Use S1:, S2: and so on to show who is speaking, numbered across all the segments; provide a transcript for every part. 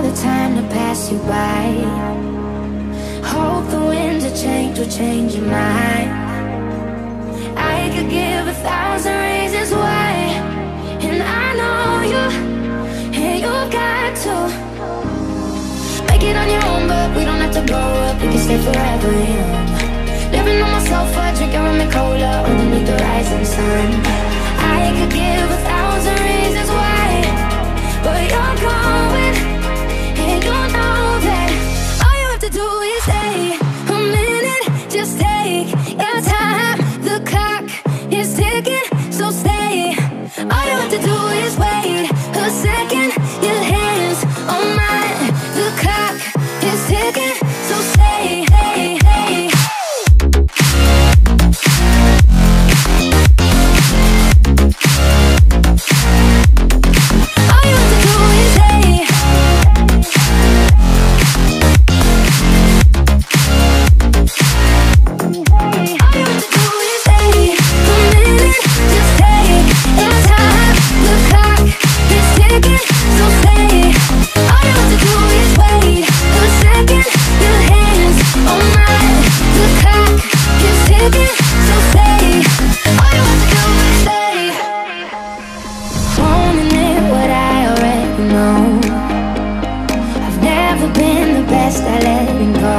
S1: the time to pass you by. Hope the winds of change will change your mind. I could give 1,000 reasons why, and I know you, and you've got to make it on your own, but we don't have to grow up, we can stay forever young. Living on my sofa, drinking rum and cola underneath the rising sun. I could give 1,000 reasons why, but you're going, and you know that all you have to do is stay a minute. Just take your time, the clock is ticking, so stay. All you have to do is wait a second. Your hands on mine, the clock is ticking, so stay. Hey, hey. All you have to do is stay. All you have to do is stay a minute. Just take your time, the clock is ticking, so stay. All you have to do is wait a second. Your hands on mine, the clock is ticking, so stay. All you have to do is stay. Owning it, what I already know. I've never been the best at letting go.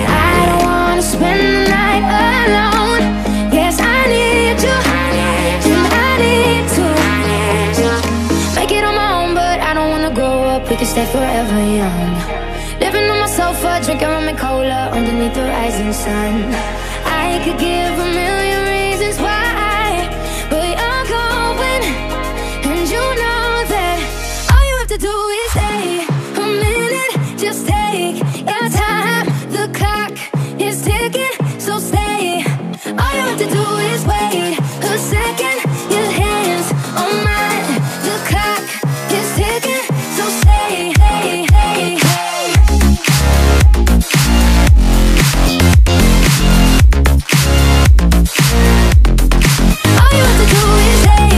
S1: I don't wanna spend the night alone. Yes, I need you, and I need to make it on my own, but I don't wanna grow up, we can stay forever young. Living on my sofa, drinking rum and cola underneath the rising sun. I could give 1,000,000 reasons why, but you're going, and you know that all you have to do is stay a minute. Just take your time, the clock is ticking, so stay. All you have to do is wait a second. Your hands on mine, the clock is ticking, so stay. Hey, hey, hey. All you have to do is stay.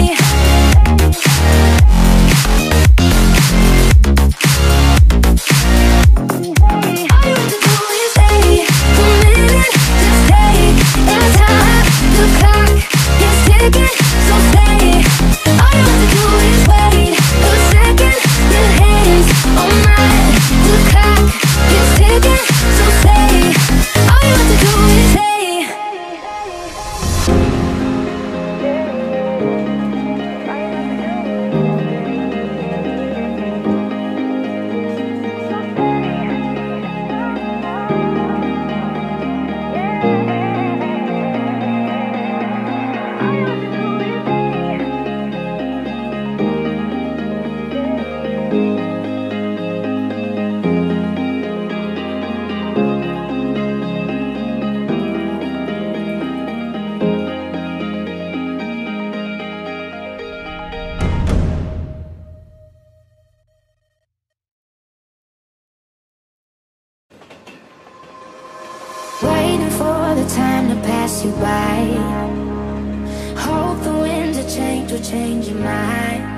S1: All you have to do is stay a minute. Just take your time, the clock is ticking, so stay. All you have to do is wait a second. Your hands on mine, the clock is ticking, so stay. All you have to do is stay. Waiting for the time to pass you by. Hope the winds of change will change your mind.